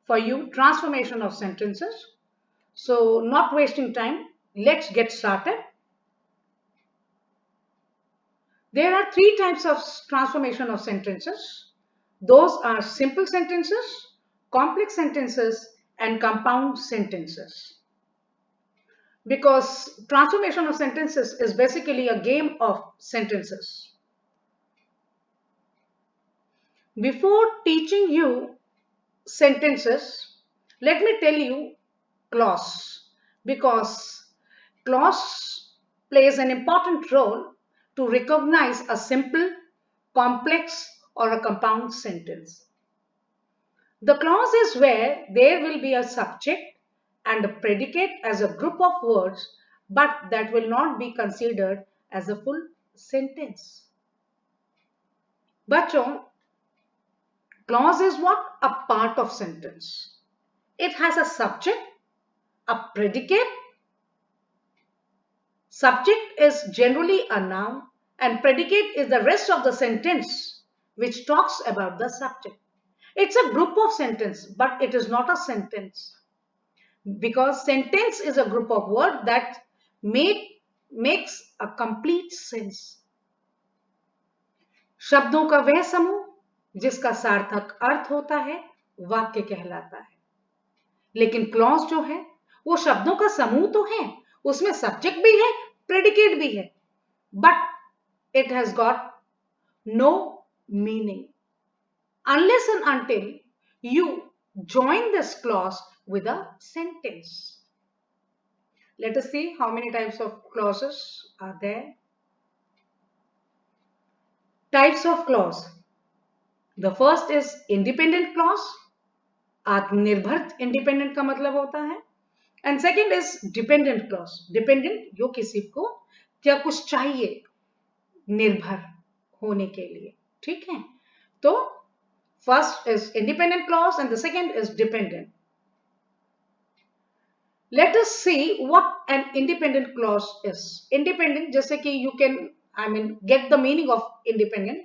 for you transformation of sentences. So not wasting time, let's get started. There are three types of transformation of sentences. Those are simple sentences, complex sentences, and compound sentences. Because transformation of sentences is basically a game of sentences. Before teaching you sentences, let me tell you clause, because clause plays an important role to recognize a simple, complex, or a compound sentence. The clause is where there will be a subject and a predicate as a group of words, but that will not be considered as a full sentence. बच्चों, clause is what? A part of sentence. It has a subject, a predicate. Subject is generally a noun and predicate is the rest of the sentence which talks about the subject. It's a group of sentence, but it is not a sentence. Because sentence is a group of words that makes a complete sense. शब्दों का वह समूह जिसका सार्थक अर्थ होता है वाक्य कहलाता है. लेकिन क्लॉज जो है वो शब्दों का समूह तो है, उसमें सब्जेक्ट भी है, प्रेडिकेट भी है, but it has got no meaning unless and until you join this clause with a sentence. Let us see how many types of clauses are there. Types of clause. The first is independent clause. आत्मनिर्भर independent का मतलब होता है. And second is dependent clause. Dependent जो किसी को क्या कुछ चाहिए निर्भर होने के लिए. ठीक है, तो first is independent clause and the second is dependent. Let us see what an independent clause is. Independent जैसे कि you can get the meaning of independent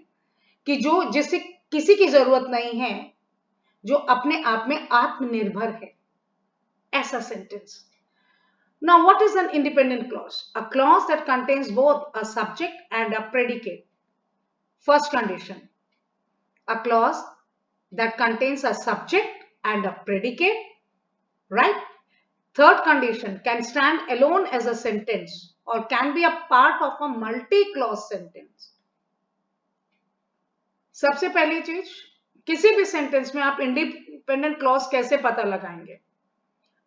कि जो जिसे किसी की जरूरत नहीं है, जो अपने आप में आत्मनिर्भर है, ऐसा sentence. Now what is an independent clause? A clause that contains both a subject and a predicate. First condition, a clause that contains a subject and a predicate, right? Third condition, can stand alone as a sentence or can be a part of a multi-clause sentence. सबसे पहली चीज, किसी भी sentence में आप independent clause कैसे पता लगाएंगे?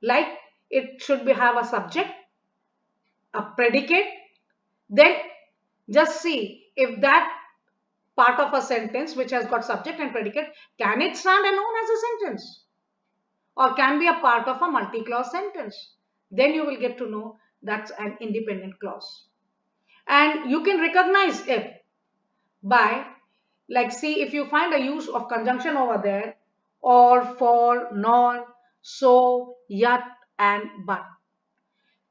Like it should have a subject, a predicate, then just see if that part of a sentence which has got subject and predicate, can it stand alone as a sentence or can be a part of a multi-clause sentence? Then you will get to know that's an independent clause. And you can recognize it by, like, see if you find a use of conjunction over there, or, for, nor, so, yet, and but.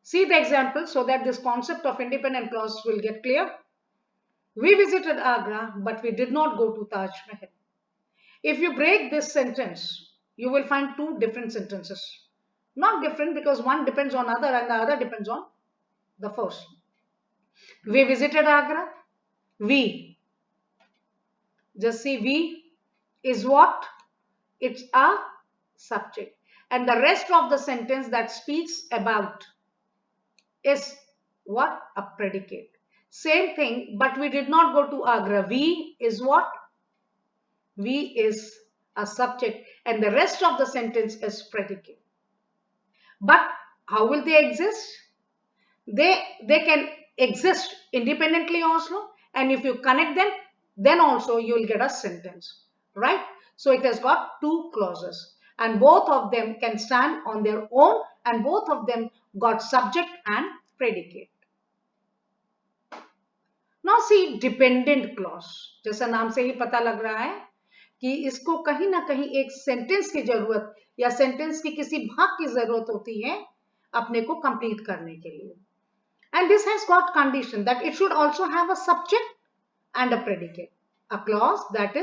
See the example so that this concept of independent clause will get clear. We visited Agra, but we did not go to Taj Mahal. If you break this sentence, you will find two different sentences. Not different because one depends on other and the other depends on the first. We visited Agra. We. Just see, we is what? It's a subject. And the rest of the sentence that speaks about is what? A predicate. Same thing, but we did not go to Agra. We is what? We is a subject and the rest of the sentence is predicate. But how will they exist? They can exist independently also, and if you connect them, then also you will get a sentence, right? So it has got two clauses and both of them can stand on their own and both of them got subject and predicate. Now see dependent clause. जैसा नाम से ही पता लग रहा है कि इसको कहीं ना कहीं एक सेंटेंस की जरूरत या सेंटेंस की किसी भाग की जरूरत होती है अपने को कंप्लीट करने के लिए. And this has got condition that it should also have a subject and a predicate. A clause that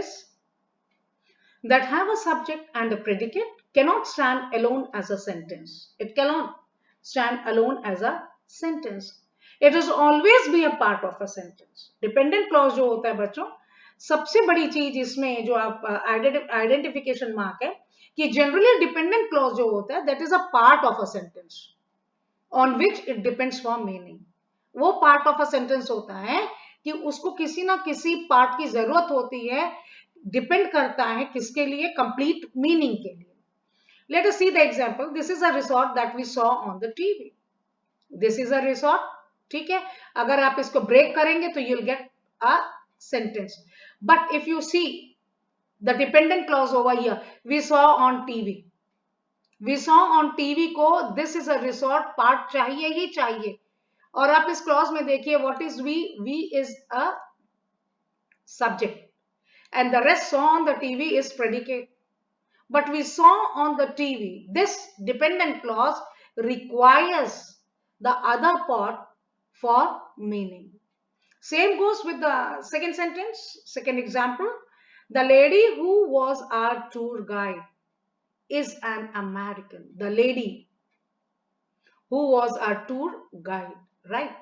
have a subject and a predicate cannot stand alone as a sentence. It cannot stand alone as a sentence. It is always be a part of a sentence. Dependent clause जो होता है बच्चों, सबसे बड़ी चीज इसमें जो आप आइडेंटिफिकेशन मार्क है कि जनरली डिपेंडेंट क्लॉज जो होता है that is a part of a sentence on which it depends for meaning. वो पार्ट ऑफ अ सेंटेंस होता है कि उसको किसी ना किसी पार्ट की जरूरत होती है, डिपेंड करता है किसके लिए, कंप्लीट मीनिंग के लिए. Let us see the example. This is a resort that we saw on the TV. This is a resort. ठीक है, अगर आप इसको ब्रेक करेंगे तो you'll get a sentence. But if you see the dependent clause over here, we saw on TV. We saw on TV को this is a resort part चाहिए ही चाहिए. और आप इस clause में देखिए what is we? We is a subject and the rest saw on the TV is predicate. But we saw on the TV, this dependent clause requires the other part for meaning. Same goes with the second sentence, second example. The lady who was our tour guide is an American. The lady who was our tour guide, right,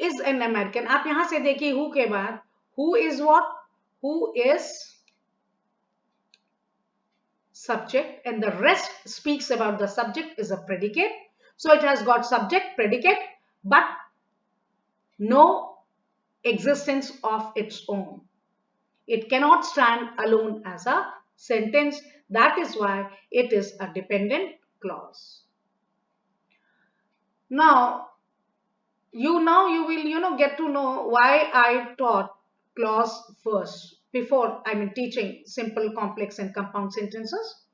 is an American. आप यहां से देखिए who के बाद who is what? Who is subject and the rest speaks about the subject is a predicate. So it has got subject, predicate, but no existence of its own. It cannot stand alone as a sentence. That is why it is a dependent clause. Now you will get to know why I taught clause first before teaching simple, complex and compound sentences.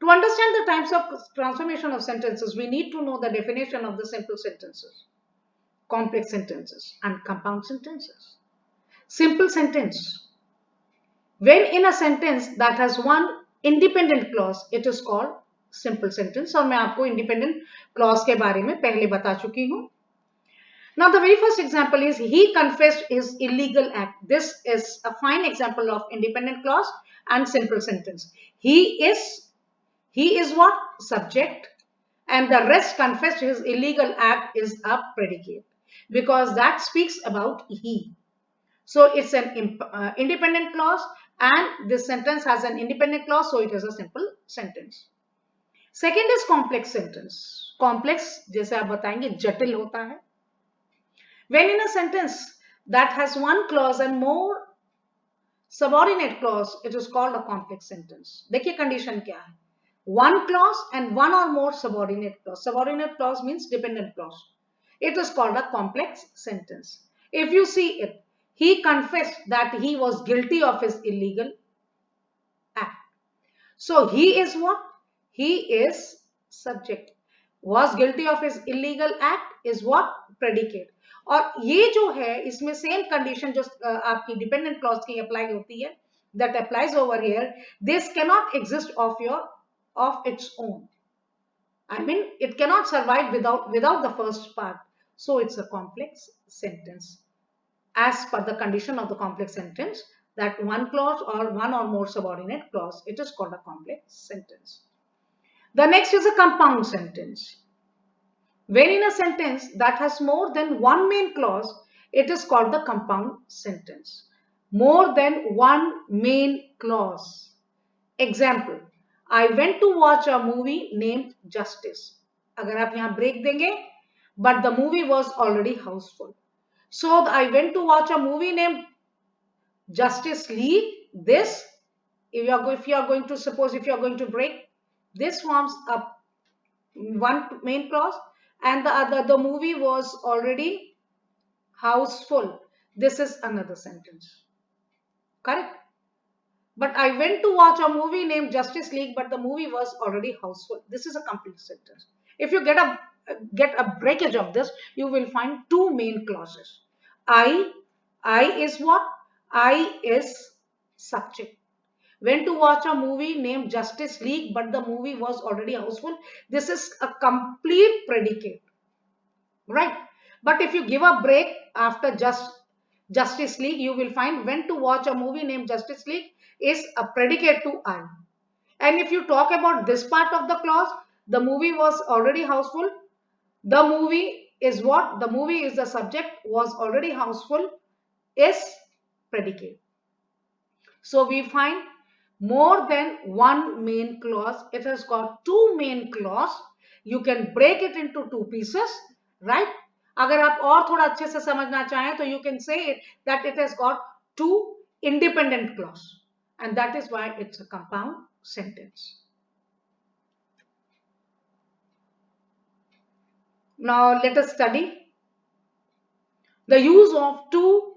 To understand the types of transformation of sentences, we need to know the definition of the simple sentences, complex sentences and compound sentences. Simple sentence. When in a sentence that has one independent clause, it is called simple sentence. और मैं आपको independent clause के बारे में पहले बता चुकी हूँ. Now the very first example is he confessed his illegal act. This is a fine example of independent clause and simple sentence. He is what? Subject, and the rest confessed his illegal act is a predicate because that speaks about he. So it's an independent clause and this sentence has an independent clause, so it is a simple sentence. Second is complex sentence. Complex जैसे आप बताएंगे जटिल होता है. When in a sentence that has one clause and more subordinate clause, it is called a complex sentence. देखिए condition क्या है? One clause and one or more subordinate clause. Subordinate clause means dependent clause. It is called a complex sentence. If you see it, he confessed that he was guilty of his illegal act. So he is what? He is subject. Was guilty of his illegal act is what? Predicate. और ये जो है इसमें same condition जो आपकी dependent clause की apply होती है, that applies over here. This cannot exist of its own. It cannot survive without the first part. So it's a complex sentence. As per the condition of the complex sentence, that one clause or one or more subordinate clause, it is called a complex sentence. The next is a compound sentence. When in a sentence that has more than one main clause, it is called the compound sentence. More than one main clause. Example, I went to watch a movie named Justice. अगर आप यहाँ break देंगे, but the movie was already houseful. So I went to watch a movie named Justice League. This, if you are going to break, this forms a one main clause, and the movie was already houseful. This is another sentence. Correct? But I went to watch a movie named Justice League, but the movie was already houseful. This is a complete sentence. If you get a breakage of this, you will find two main clauses. I is what? I is subject. Went to watch a movie named Justice League, but the movie was already houseful. This is a complete predicate, right? But if you give a break after Justice League, you will find went to watch a movie named Justice League is a predicate to I. And if you talk about this part of the clause, the movie was already houseful. The movie is what? The movie is the subject, was already houseful, is predicate. So we find more than one main clause. It has got two main clause. You can break it into two pieces, right? अगर आप और थोड़ा अच्छे से समझना चाहें तो you can say it that it has got two independent clause, and that is why it's a compound sentence. Now let us study the use of to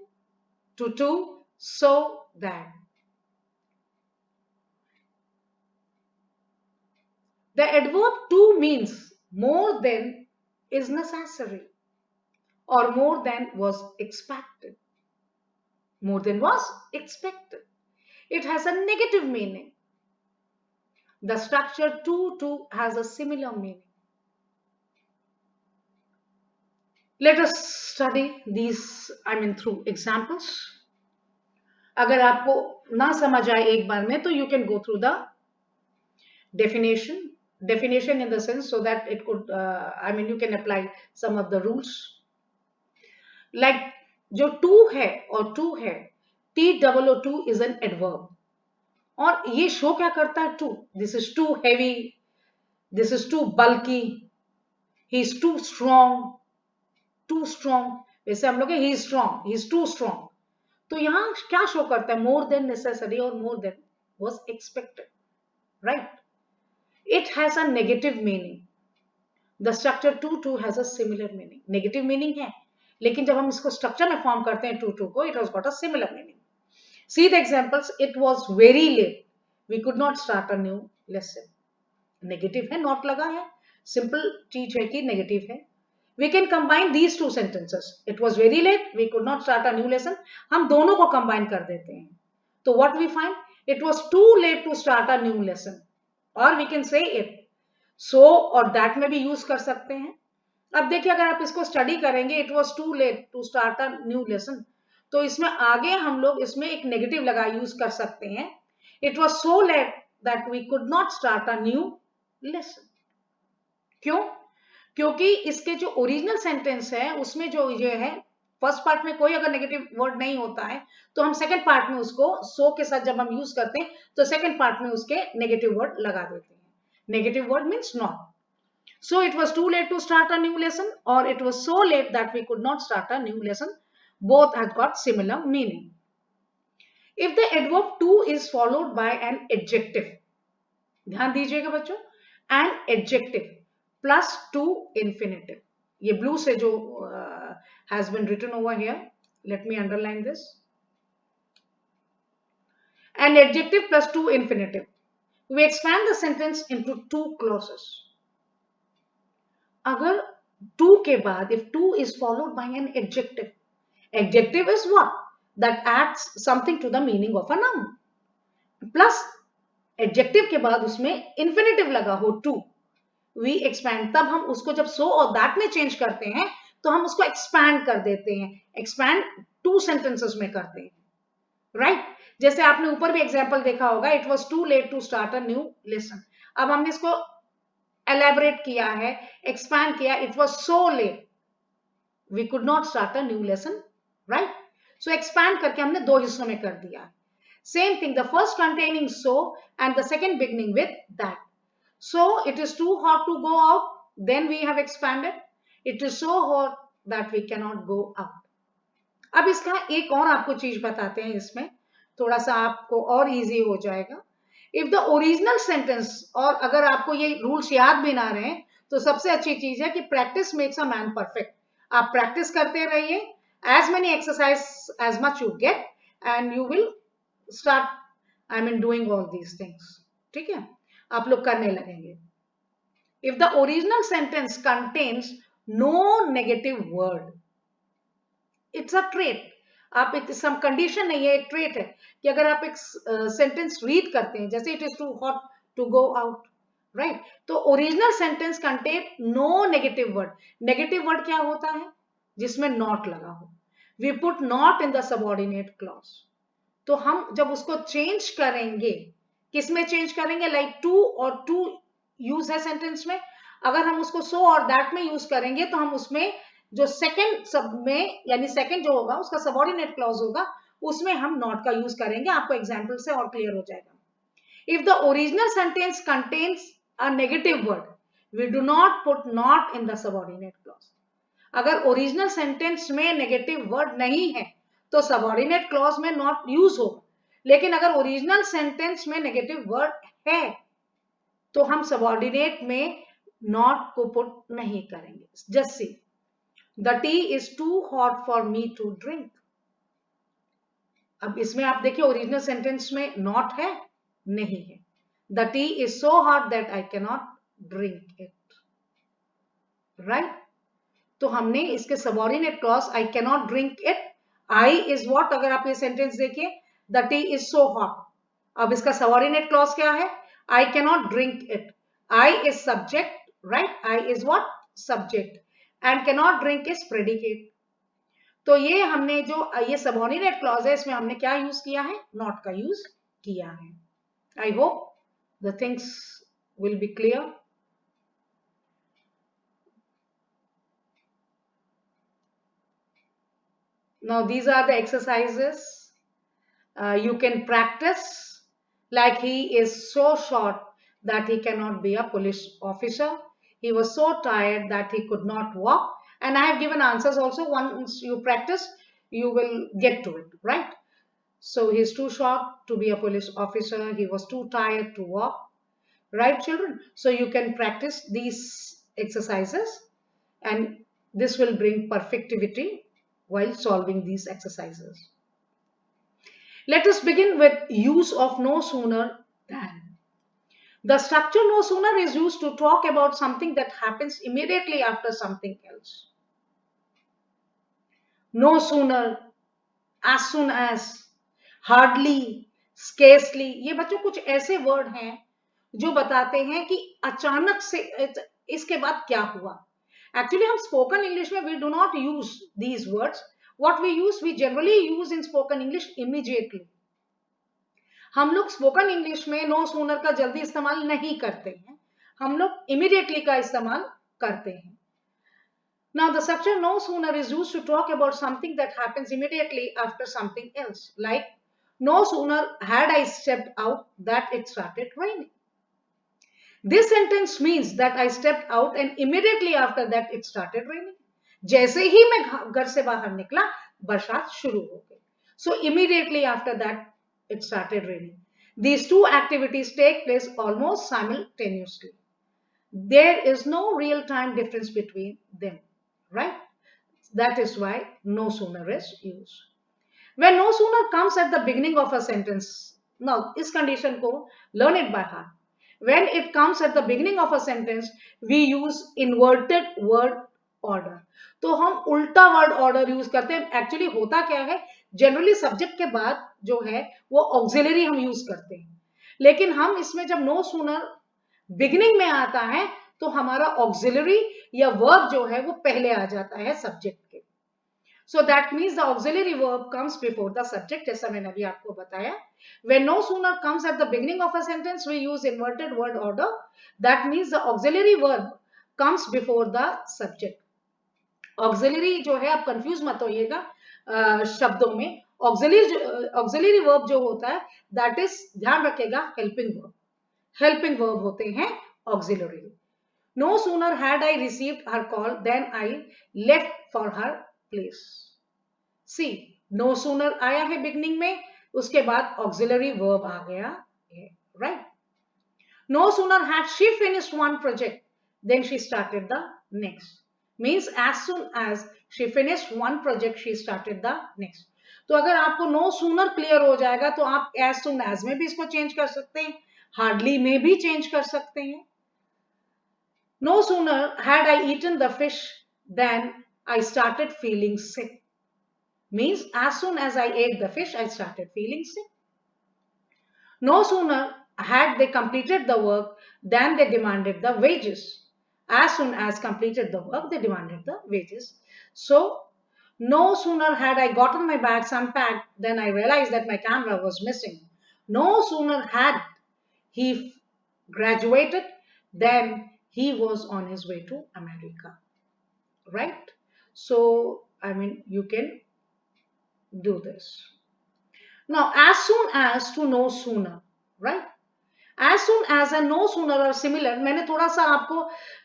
so that. The adverb to means more than is necessary, or more than was expected. More than was expected. It has a negative meaning. The structure to has a similar meaning. Let us study these, through examples. अगर आपको ना समझ आए एक बार में तो you can go through the definition in the sense so that it could you can apply some of the rules. Like जो to है और to है, TOO is an adverb. और ये शो क्या करता है? Too. This is too heavy, this is too bulky, he is too strong. Too strong, वैसे हम लोग he is strong, he is too strong. तो यहां क्या शो करता है? मोर देन नेसेसरी और more than was expected, right? It has a negative meaning. The structure too has a similar meaning. Negative meaning है, लेकिन जब हम इसको स्ट्रक्चर में फॉर्म करते हैं टू को, it has got a similar meaning. See the examples. It was very late. We could not start a new lesson. Negative है, not लगा है. Simple चीज है कि negative है. We can combine these two sentences. It was very late. We could not start a new lesson. हम दोनों को combine कर देते हैं. तो what we find? It was too late to start a new lesson. Or we can say it. So और that में भी use कर सकते हैं. अब देखिए अगर आप इसको study करेंगे, it was too late to start a new lesson. तो इसमें आगे हम लोग इसमें एक नेगेटिव लगा यूज कर सकते हैं. It was so late that we could not start a new lesson. क्यों? क्योंकि इसके जो ओरिजिनल सेंटेंस है उसमें जो ये है, फर्स्ट पार्ट में कोई अगर नेगेटिव वर्ड नहीं होता है तो हम सेकंड पार्ट में उसको सो के साथ जब हम यूज करते हैं तो सेकंड पार्ट में उसके नेगेटिव वर्ड लगा देते हैं. Negative word means not. So it was too late to start a new lesson, or it was so late that we could not start a new lesson. Both have got similar meaning. If the adverb to is followed by an adjective, ध्यान दीजिएगा बच्चों, an adjective plus to infinitive. ये blue से जो has been written over here, let me underline this. An adjective plus to infinitive. We expand the sentence into two clauses. अगर to के बाद if to is followed by an adjective, adjective is what? That adds something to the meaning of a noun. Plus adjective के बाद उसमें infinitive लगा हो to, we expand. तब हम उसको जब so और that में change करते हैं तो हम उसको expand कर देते हैं. expand two sentences में करते हैं, right? जैसे आपने ऊपर भी एग्जाम्पल देखा होगा, it was too late to start a new lesson. अब हमने इसको elaborate किया है, expand किया, it was so late we could not start a new lesson, right? So expand करके हमने दो हिस्सों में कर दिया. Same thing, the first containing so and the second beginning with that. So it is too hot to go out, then we have expanded. It is so hot that we cannot go out. अब इसका एक और आपको चीज बताते हैं, इसमें थोड़ा सा आपको और इजी हो जाएगा. इफ द ओरिजिनल सेंटेंस, और अगर आपको ये रूल्स याद भी ना रहे तो सबसे अच्छी चीज है कि practice makes a man perfect. आप प्रैक्टिस करते रहिए, as many exercise as much you get and you will start doing all these things. ठीक है, आप लोग करने लगेंगे. If the original sentence contains no negative word, it's a trait. आप एक सम कंडीशन नहीं है, एक ट्रेट है कि अगर आप एक सेंटेंस रीड करते हैं, जैसे it is too hot to go out, right? तो original sentence contain no negative word. Negative word क्या होता है? जिसमें नॉट लगा हो. We put not in the subordinate clause. तो हम जब उसको चेंज करेंगे किस में चेंज करेंगे? लाइक टू और टू यूज है सेंटेंस में, अगर हम उसको सो और दैट में यूज करेंगे तो हम उसमें जो सेकंड सब में यानी सेकंड जो होगा उसका सबऑर्डिनेट क्लॉज होगा, उसमें हम नॉट का यूज करेंगे। आपको एग्जांपल से और क्लियर हो जाएगा। If the original sentence contains a negative word, we do not put not in the subordinate clause. अगर ओरिजिनल सेंटेंस में नेगेटिव वर्ड नहीं है तो सबऑर्डिनेट क्लॉज में नॉट यूज होगा, लेकिन अगर ओरिजिनल सेंटेंस में नेगेटिव वर्ड है तो हम सबऑर्डिनेट में नॉट को पुट नहीं करेंगे। Just see, the tea is too hot for me to drink. अब इसमें आप देखिए ओरिजिनल सेंटेंस में नॉट है, नहीं है। The tea is so hot that I can not drink it, right. तो हमने इसके subordinate clause I can not drink it, I is what, अगर आप ये सेंटेंस देखिए the tea is so hot, अब इसका सबऑर्डिनेट क्लॉज क्या है? I can not drink it. I is subject, right, I is what, subject, and can not drink is predicate. तो ये हमने जो ये सबऑर्डिनेट क्लॉज है इसमें हमने क्या यूज किया है? नॉट का यूज किया है। I hope the things will be clear. Now these are the exercises you can practice. Like he is so short that he cannot be a police officer. He was so tired that he could not walk. And I have given answers also. Once you practice, you will get to it, right? So he's too short to be a police officer. He was too tired to walk. Right, children? So you can practice these exercises and this will bring perfectivity while solving these exercises. Let us begin with use of no sooner than. The structure no sooner is used to talk about something that happens immediately after something else. No sooner, as soon as, hardly, scarcely, ये बच्चों कुछ ऐसे word हैं जो बताते हैं कि अचानक से इसके बाद क्या हुआ। Actually हम spoken English में we do not use these words. What we use, we generally use in spoken English immediately. हम लोग spoken English में no sooner का जल्दी इस्तेमाल नहीं करते हैं, हम लोग immediately का इस्तेमाल करते हैं। Now the structure no sooner is used to talk about something that happens immediately after something else. Like, no sooner had I stepped out that it started raining. This sentence means that I stepped out and immediately after that it started raining. जैसे ही मैं घर से बाहर निकला बरसात शुरू हो गई. So immediately after that it started raining. These two activities take place almost simultaneously. There is no real time difference between them, right? That is why no sooner is used. When no sooner comes at the beginning of a sentence, now इस condition को learn it by heart. When it comes at the beginning of a sentence, we use inverted word order. तो हम उल्टा word order use करते हैं. Actually होता क्या है, generally subject के बाद जो है वो auxiliary हम use करते हैं, लेकिन हम इसमें जब no sooner beginning में आता है तो हमारा auxiliary या verb जो है वो पहले आ जाता है subject के. So that means the auxiliary verb comes before the subject, जैसा मैंने अभी आपको बताया. When no sooner comes at the beginning of a sentence, we use inverted word order. That means the auxiliary verb comes before the subject. Auxiliary जो है, आप confuse मत होइएगा शब्दों में. Auxiliary verb जो होता है, that is, ध्यान रखिएगा, helping verb. Helping verb होते हैं auxiliary. No sooner had I received her call than I left for her place. See, no sooner आया है beginning में, उसके बाद auxiliary verb आ गया है, right? No sooner had she finished one project then she started the next. Means as soon as she finished one project she started the next. तो अगर आपको no sooner clear हो जाएगा तो आप as soon as में भी इसको change कर सकते हैं, hardly में भी change कर सकते हैं. No sooner had I eaten the fish than I started feeling sick. Means as soon as I ate the fish, I started feeling sick. No sooner had they completed the work than they demanded the wages. As soon as completed the work, they demanded the wages. So, no sooner had I gotten my bags unpacked than I realized that my camera was missing. No sooner had he graduated, then he was on his way to America, right? So I mean, you can do this. Now, as soon as to no sooner, right? As soon as and no sooner are similar. मैंने थोड़ा सा आपको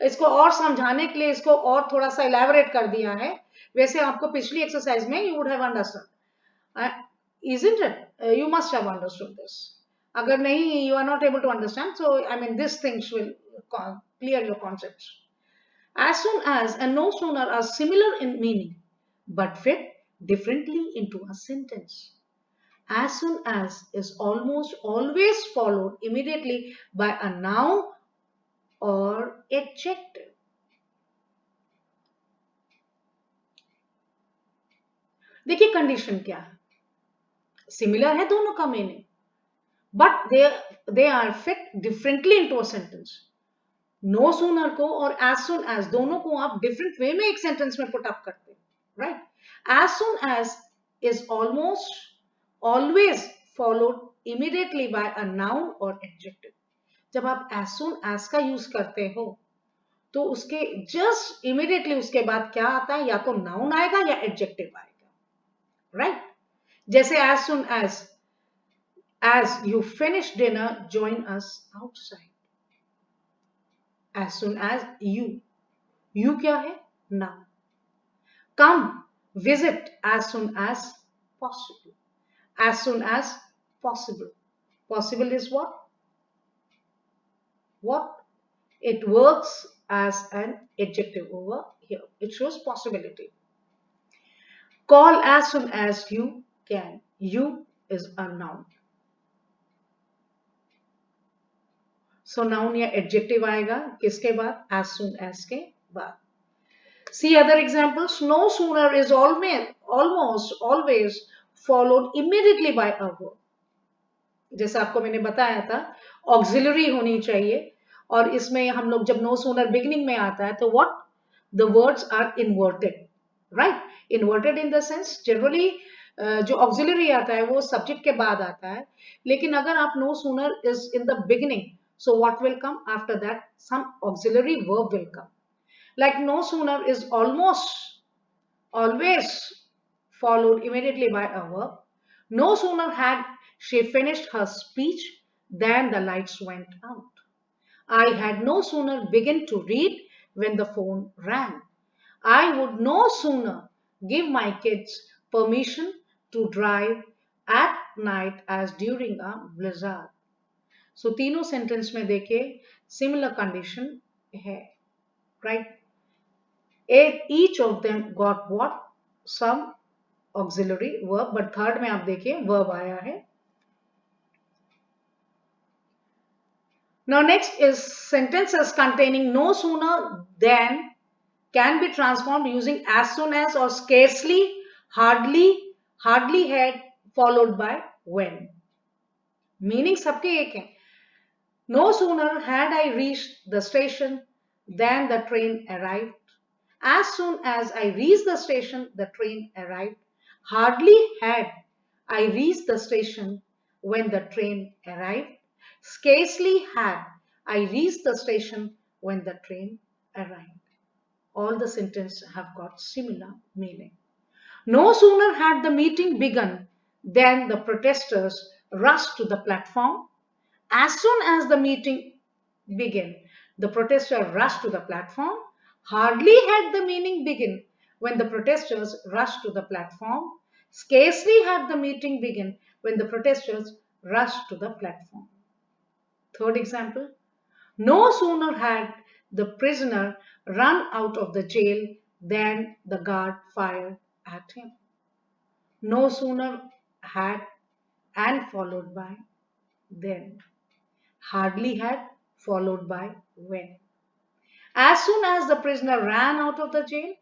इसको और समझाने के लिए इसको और थोड़ा सा elaborate कर दिया है. वैसे आपको पिछली एक्सरसाइज में you would have understood, isn't it? You must have understood this. अगर नहीं, you are not able to understand, so I mean these things will clear your concepts. As soon as and no sooner are similar in meaning, but fit differently into a sentence. As soon as is almost always followed immediately by a noun or adjective. देखिए condition क्या है, similar है दोनों का meaning, but they are fit differently into a sentence. No sooner को और as soon as दोनों को आप डिफरेंट वे में एक सेंटेंस में पुट अप करते हैं, right? As soon as is almost always followed immediately by a noun or adjective. जब आप as soon as का यूज करते हो तो उसके जस्ट इमीडिएटली उसके बाद क्या आता है, या तो नाउन आएगा या एडजेक्टिव आएगा, राइट? जैसे as soon as you finish dinner, join us outside. As soon as you क्या है, noun. Come visit as soon as possible. As soon as possible. Possible is what? What? It works as an adjective over here. It shows possibility. Call as soon as you can. You is a noun. So noun या adjective आएगा किसके बाद? As soon as के बाद. See other examples. No sooner is almost always followed immediately by a verb. जैसा आपको मैंने बताया था, ऑक्सिलरी होनी चाहिए, और इसमें हम लोग जब नो सूनर बिगिनिंग में आता है तो what, the words are inverted, right? Inverted in the sense generally जो ऑक्सिलरी आता है वो सब्जेक्ट के बाद आता है, लेकिन अगर आप no sooner is in the beginning, so what will come after that? Some auxiliary verb will come. Like no sooner is almost always followed immediately by a verb. No sooner had she finished her speech than the lights went out. I had no sooner begun to read when the phone rang. I would no sooner give my kids permission to drive at night as during a blizzard. So तीनों sentence में देखिए similar condition है, right? Each of them got what? Some auxiliary verb, but third में आप देखिए verb आया है. Now next is sentences containing no sooner than can be transformed using as soon as or scarcely, hardly had followed by when. Meaning सबके एक है. No sooner had I reached the station than the train arrived. As soon as I reached the station, the train arrived. Hardly had I reached the station when the train arrived. Scarcely had I reached the station when the train arrived. All the sentences have got similar meaning. No sooner had the meeting begun than the protesters rushed to the platform. As soon as the meeting began, the protesters rushed to the platform. Hardly had the meeting begin when the protesters rushed to the platform. Scarcely had the meeting begin when the protesters rushed to the platform. Third example. No sooner had the prisoner run out of the jail than the guard fired at him. No sooner had and followed by then. Hardly had followed by when. As soon as the prisoner ran out of the jail,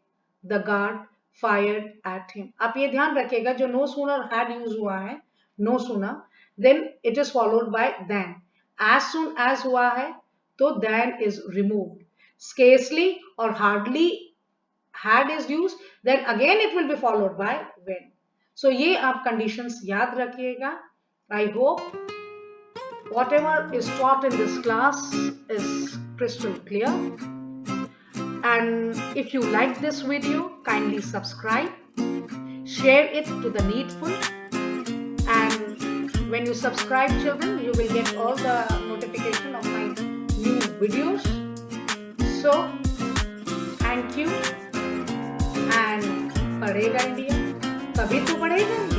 the guard fired at him. आप ये ध्यान रखिएगा, जो no sooner had use हुआ है, no sooner, then it is followed by then. As soon as हुआ है तो then is removed. Scarcely or hardly had is used, then again it will be followed by when. So ये आप conditions याद रखिएगा. I hope Whatever is taught in this class is crystal clear. And if you like this video, kindly subscribe, share it to the needful, and when you subscribe, children, you will get all the notification of my new videos. So thank you, and पढ़ेगा India तभी तो पढ़ेगा।